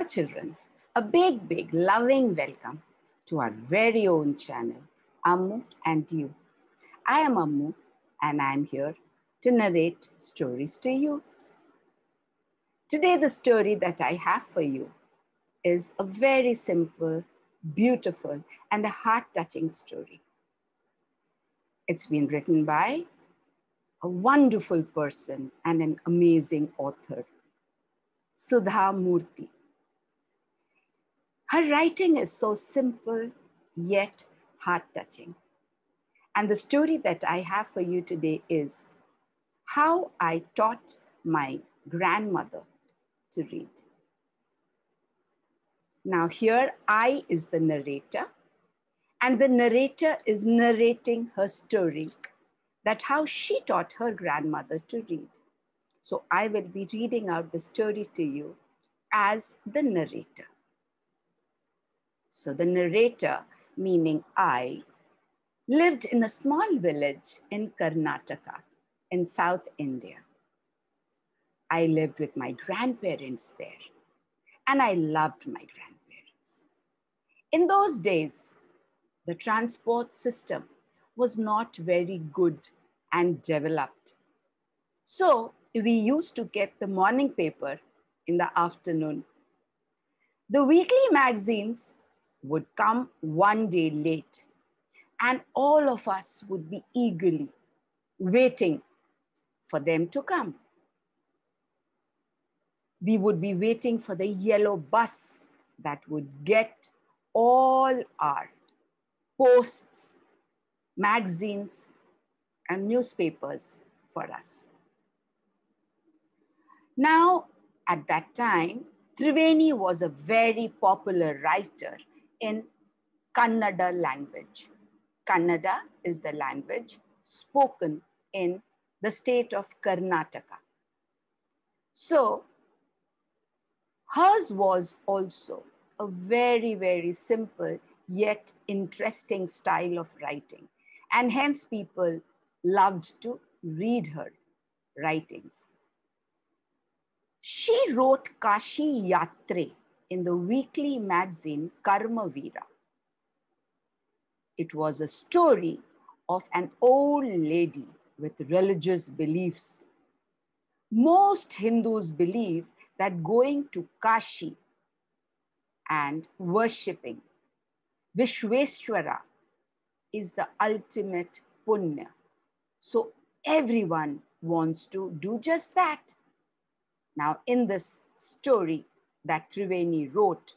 Children, a big loving welcome to our very own channel, Ammu&You. I am Ammu and I am here to narrate stories to you. Today, the story that I have for you is a very simple, beautiful, and a heart-touching story. It's been written by a wonderful person and an amazing author, Sudha Murty. Her writing is so simple, yet heart-touching. And the story that I have for you today is how I taught my grandmother to read. Now here I is the narrator, and the narrator is narrating her story, that how she taught her grandmother to read. So I will be reading out the story to you as the narrator. So the narrator, meaning I, lived in a small village in Karnataka in South India. I lived with my grandparents there, and I loved my grandparents. In those days, the transport system was not very good and developed. So we used to get the morning paper in the afternoon. The weekly magazines would come one day late, and all of us would be eagerly waiting for them to come. We would be waiting for the yellow bus that would get all our posts, magazines, and newspapers for us. Now, at that time, Triveni was a very popular writer in Kannada language. Kannada is the language spoken in the state of Karnataka. So, hers was also a very simple yet interesting style of writing, and hence people loved to read her writings. She wrote Kashi in the weekly magazine Karmavira. It was a story of an old lady with religious beliefs. Most Hindus believe that going to Kashi and worshipping Vishvaswara is the ultimate punya. So everyone wants to do just that. Now, in this story that Triveni wrote,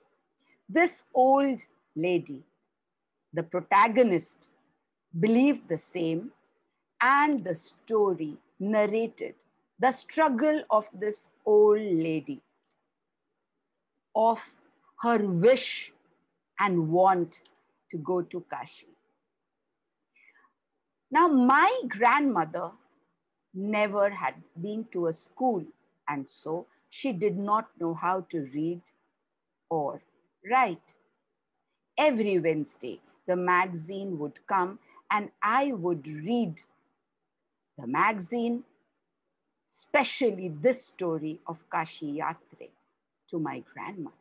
this old lady, the protagonist, believed the same, and the story narrated the struggle of this old lady, of her wish and want to go to Kashi. Now, my grandmother never had been to a school, and so she did not know how to read or write. Every Wednesday, the magazine would come and I would read the magazine, especially this story of Kashi Yatre, to my grandmother.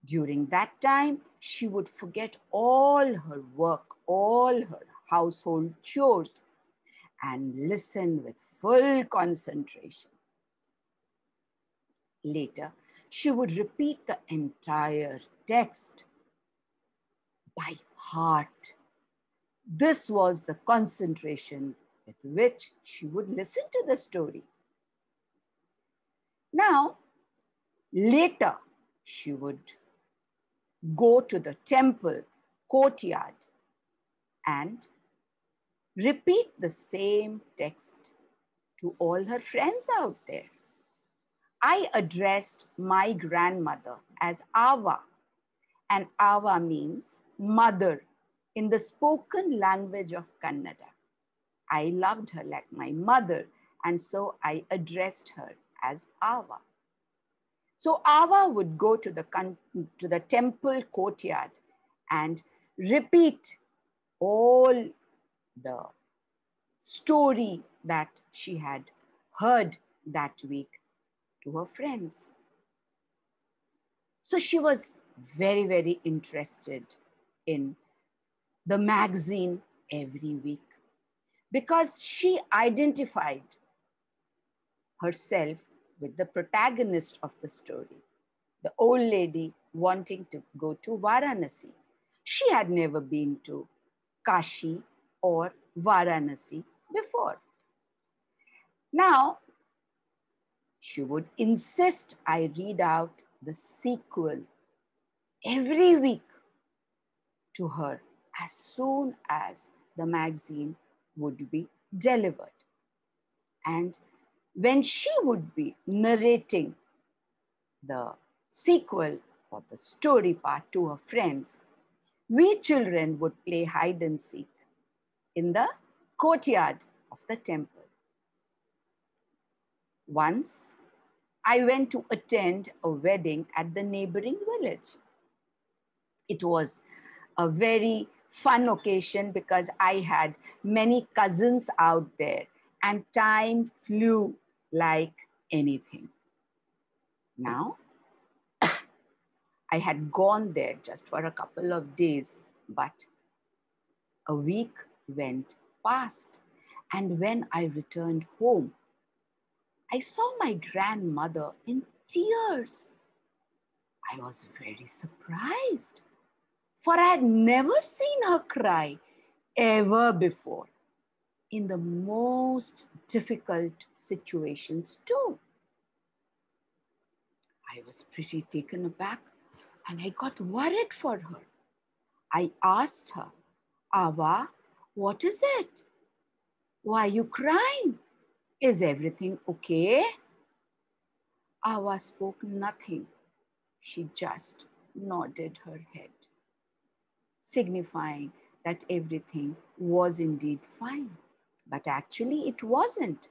During that time, she would forget all her work, all her household chores, and listen with full concentration. Later, she would repeat the entire text by heart. This was the concentration with which she would listen to the story. Now, later, she would go to the temple courtyard and repeat the same text to all her friends out there. I addressed my grandmother as Ava, and Ava means mother in the spoken language of Kannada. I loved her like my mother, and so I addressed her as Ava. So Ava would go to the temple courtyard and repeat all the story that she had heard that week to her friends. So she was very, very interested in the magazine every week because she identified herself with the protagonist of the story, the old lady wanting to go to Varanasi. She had never been to Kashi or Varanasi before. Now, she would insist I read out the sequel every week to her as soon as the magazine would be delivered. And when she would be narrating the sequel or the story part to her friends, we children would play hide and seek in the courtyard of the temple. Once, I went to attend a wedding at the neighboring village. It was a very fun occasion because I had many cousins out there and time flew like anything. Now, I had gone there just for a couple of days, but a week went past. And when I returned home, I saw my grandmother in tears. I was very surprised, for I had never seen her cry ever before in the most difficult situations too. I was pretty taken aback and I got worried for her. I asked her, Ava, what is it? Why are you crying? Is everything okay? Ava spoke nothing. She just nodded her head, signifying that everything was indeed fine. But actually it wasn't.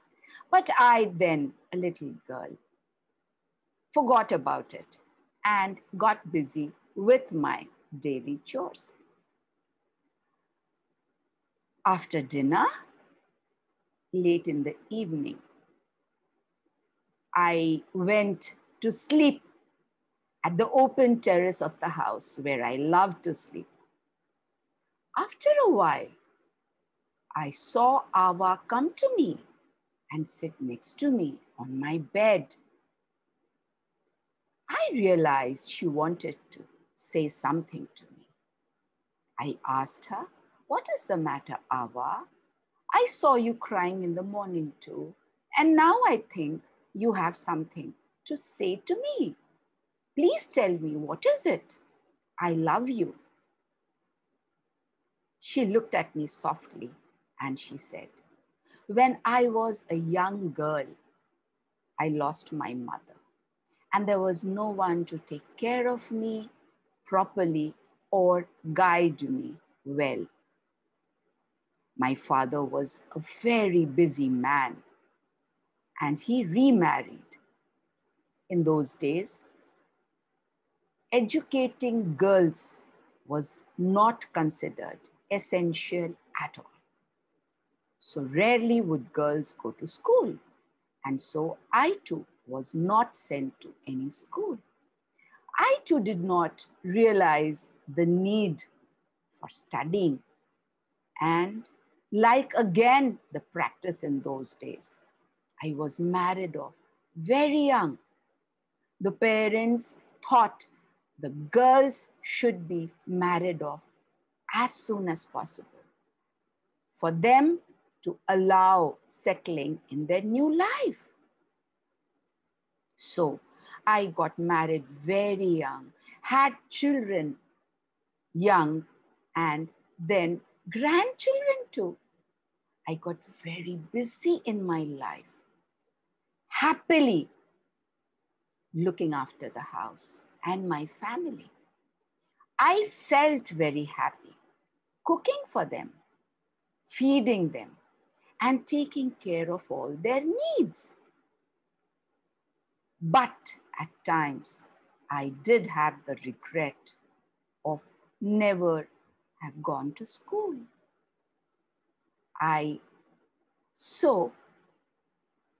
But I then, a little girl, forgot about it and got busy with my daily chores. After dinner, late in the evening, I went to sleep at the open terrace of the house where I loved to sleep. After a while, I saw Ava come to me and sit next to me on my bed. I realized she wanted to say something to me. I asked her, what is the matter, Ava? I saw you crying in the morning too, and now I think you have something to say to me. Please tell me, what is it? I love you. She looked at me softly and she said, when I was a young girl, I lost my mother and there was no one to take care of me properly or guide me well. My father was a very busy man and he remarried. In those days, educating girls was not considered essential at all. So rarely would girls go to school. And so I too was not sent to any school. I too did not realize the need for studying. And like again, the practice in those days, I was married off very young. The parents thought the girls should be married off as soon as possible for them to allow settling in their new life. So I got married very young, had children young, and then grandchildren too. I got very busy in my life, happily looking after the house and my family. I felt very happy cooking for them, feeding them, and taking care of all their needs. But at times, I did have the regret of never have gone to school. I so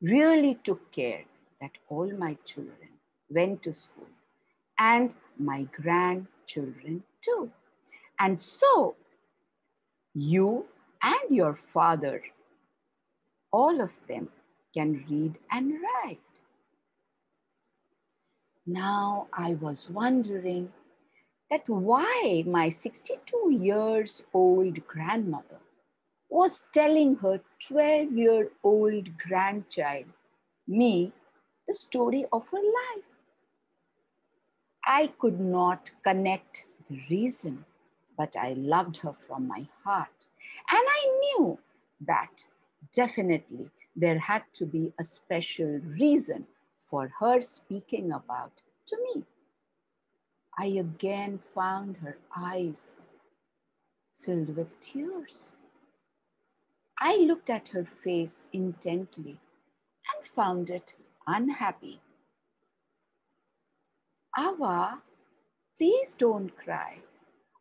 really took care that all my children went to school and my grandchildren too. And so you and your father, all of them, can read and write. Now I was wondering that why my 62 years old grandmother was telling her 12-year-old grandchild, me, the story of her life. I could not connect the reason, but I loved her from my heart. And I knew that definitely there had to be a special reason for her speaking about to me. I again found her eyes filled with tears. I looked at her face intently and found it unhappy. Ava, please don't cry.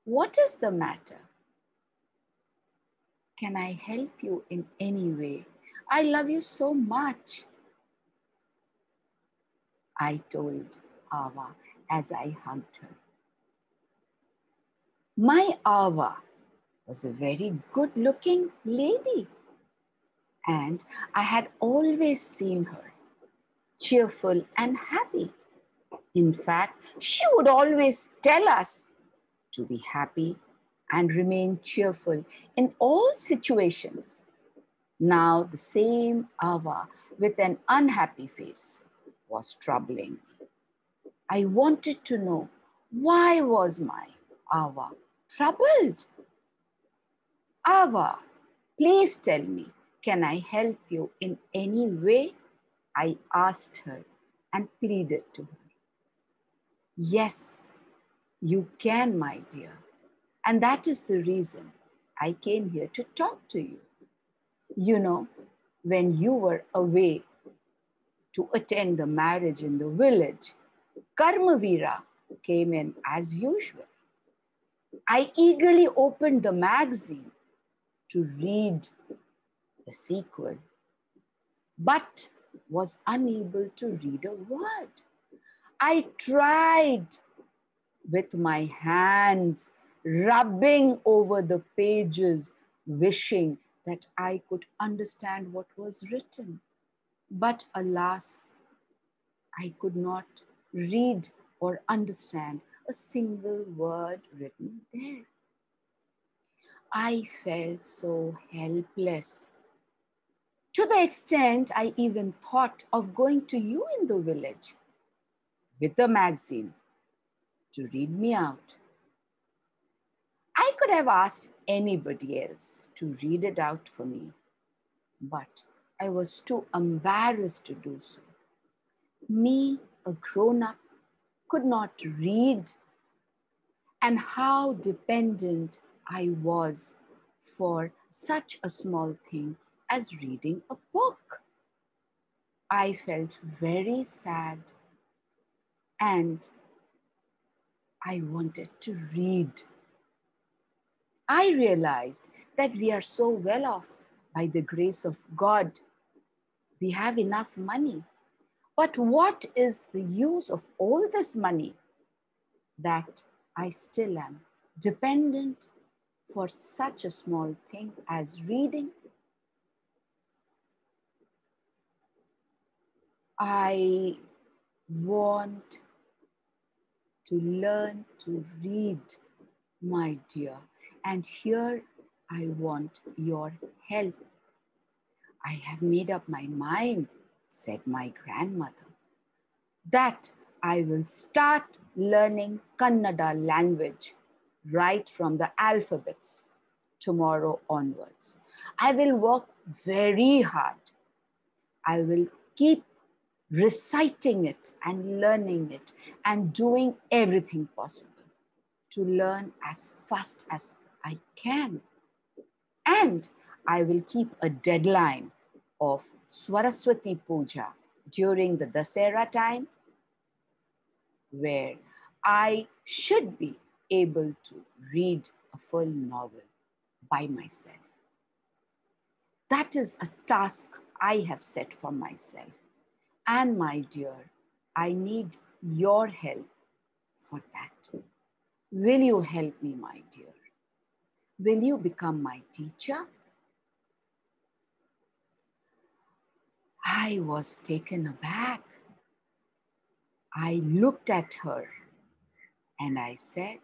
What is the matter? Can I help you in any way? I love you so much, I told Ava as I hugged her. My Ava was a very good-looking lady, and I had always seen her cheerful and happy. In fact, she would always tell us to be happy and remain cheerful in all situations. Now the same Ava with an unhappy face was troubling me. I wanted to know, why was my Ava troubled? Ava, please tell me, can I help you in any way? I asked her and pleaded to her. Yes, you can, my dear. And that is the reason I came here to talk to you. You know, when you were away to attend the marriage in the village, Karmavira came in as usual. I eagerly opened the magazine to read the sequel, but was unable to read a word. I tried with my hands, rubbing over the pages, wishing that I could understand what was written. But alas, I could not read or understand a single word written there. I felt so helpless, to the extent I even thought of going to you in the village with a magazine to read me out. I could have asked anybody else to read it out for me, but I was too embarrassed to do so. Me, a grown-up, could not read, and how dependent I was for such a small thing as reading a book. I felt very sad and I wanted to read. I realized that we are so well off by the grace of God. We have enough money. But what is the use of all this money that I still am dependent for such a small thing as reading? I want to learn to read, my dear, and here I want your help. I have made up my mind, said my grandmother, that I will start learning Kannada language right from the alphabets tomorrow onwards. I will work very hard. I will keep reciting it and learning it and doing everything possible to learn as fast as I can. And I will keep a deadline of Saraswati Puja during the Dassehera time, where I should be able to read a full novel by myself. That is a task I have set for myself. And my dear, I need your help for that. Will you help me, my dear? Will you become my teacher? I was taken aback. I looked at her and I said,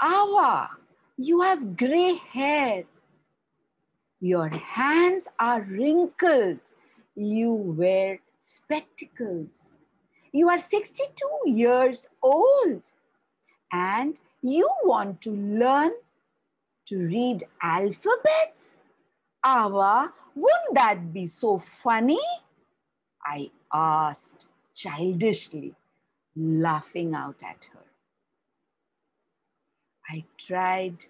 Awa, you have gray hair. Your hands are wrinkled. You wear spectacles. You are 62 years old and you want to learn to read alphabets? Awa, wouldn't that be so funny? I asked childishly, laughing out at her. I tried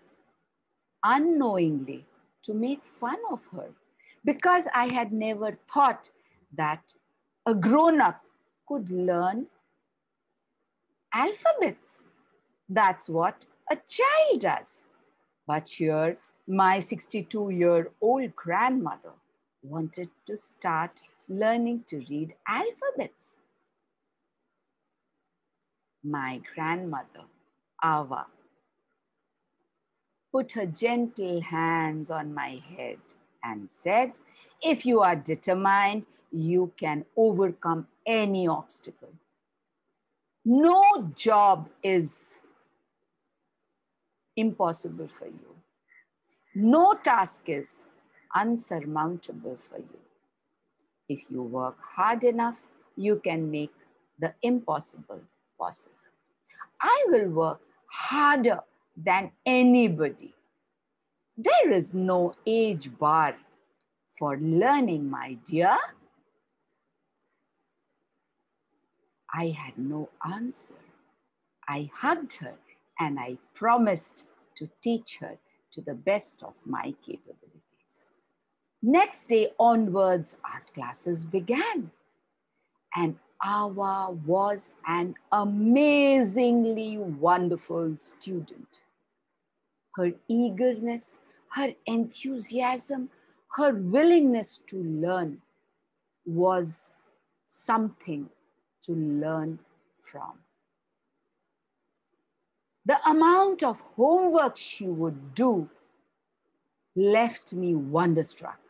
unknowingly to make fun of her because I had never thought that a grown-up could learn alphabets. That's what a child does. But here, my 62-year-old grandmother wanted to start learning to read alphabets. My grandmother, Awa, put her gentle hands on my head and said, if you are determined, you can overcome any obstacle. No job is impossible for you. No task is unsurmountable for you. If you work hard enough, you can make the impossible possible. I will work harder than anybody. There is no age bar for learning, my dear. I had no answer. I hugged her and I promised to teach her to the best of my capabilities. Next day onwards, our classes began. And Awa was an amazingly wonderful student. Her eagerness, her enthusiasm, her willingness to learn was something to learn from. The amount of homework she would do left me wonderstruck.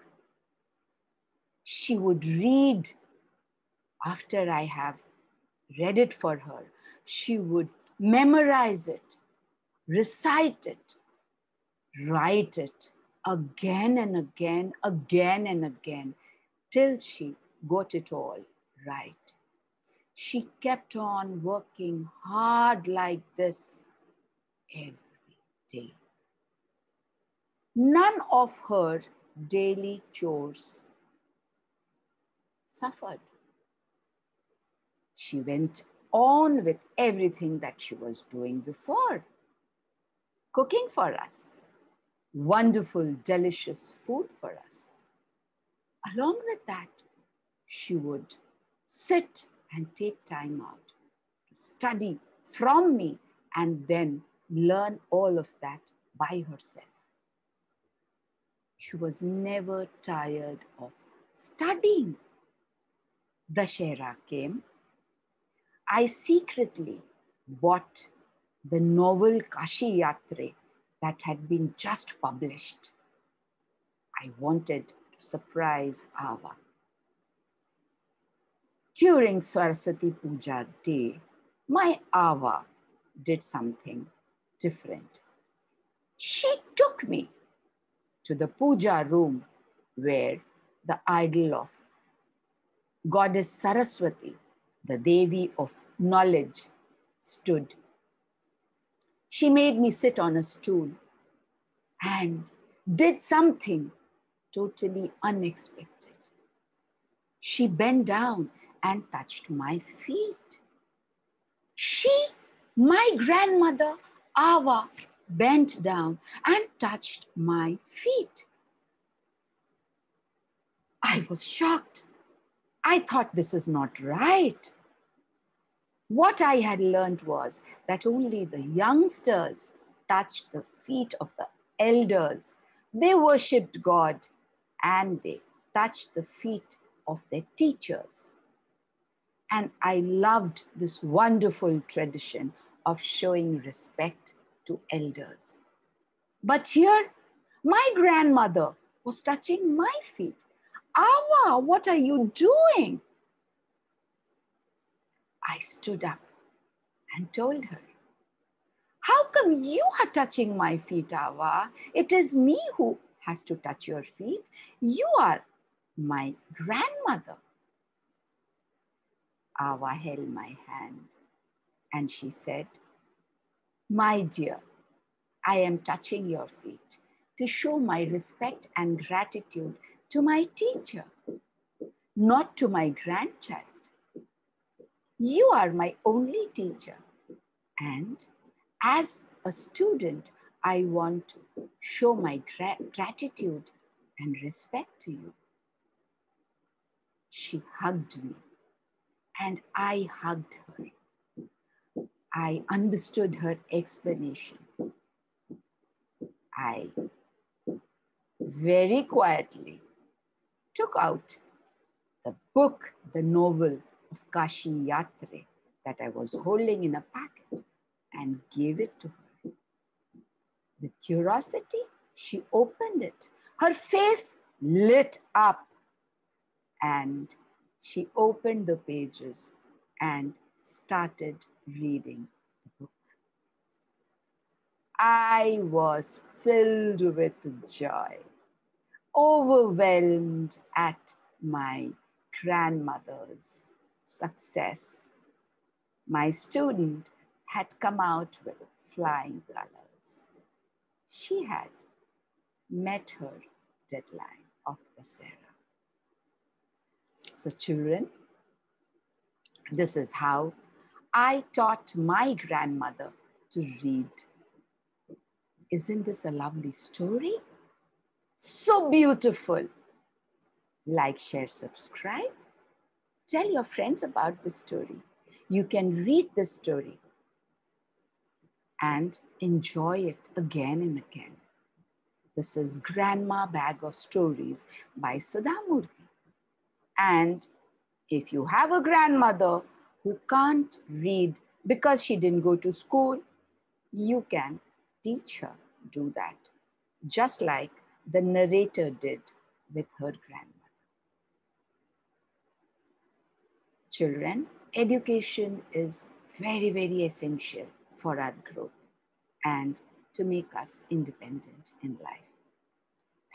She would read after I have read it for her. She would memorize it, recite it, write it again and again, till she got it all right. She kept on working hard like this every day. None of her daily chores suffered. She went on with everything that she was doing before. Cooking for us, wonderful, delicious food for us. Along with that, she would sit and take time out to study from me and then learn all of that by herself. She was never tired of studying. Dassehera came. I secretly bought the novel Kashi that had been just published. I wanted to surprise Awa. During Saraswati Puja day, my Awa did something different. She took me to the puja room where the idol of goddess Saraswati, the Devi of knowledge, stood. She made me sit on a stool and did something totally unexpected. She bent down and touched my feet. My grandmother, Awa, bent down and touched my feet. I was shocked. I thought this is not right. What I had learned was that only the youngsters touched the feet of the elders. They worshipped God and they touched the feet of their teachers. And I loved this wonderful tradition of showing respect to elders. But here, my grandmother was touching my feet. Awa, what are you doing? I stood up and told her, how come you are touching my feet, Awa? It is me who has to touch your feet. You are my grandmother. Awa held my hand and she said, my dear, I am touching your feet to show my respect and gratitude to my teacher, not to my grandchild. You are my only teacher, and as a student, I want to show my gratitude and respect to you. She hugged me, and I hugged her. I understood her explanation. I very quietly took out the book, the novel of Kashi that I was holding in a packet and gave it to her. With curiosity, she opened it. Her face lit up and she opened the pages and started reading the book. I was filled with joy, overwhelmed at my grandmother's success. My student had come out with flying colors. She had met her deadline of Dassehera. So children, this is how I taught my grandmother to read. Isn't this a lovely story? So beautiful. Like, share, subscribe. Tell your friends about this story. You can read this story and enjoy it again and again. This is Grandma Bag of Stories by Sudha Murty. And if you have a grandmother who can't read because she didn't go to school, you can teach her, do that. Just like the narrator did with her grandmother. Children, education is very, very essential for our growth and to make us independent in life.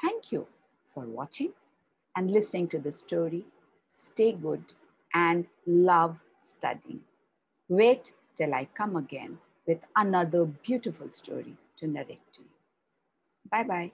Thank you for watching and listening to the story. Stay good and love studying. Wait till I come again with another beautiful story to narrate to you. Bye-bye.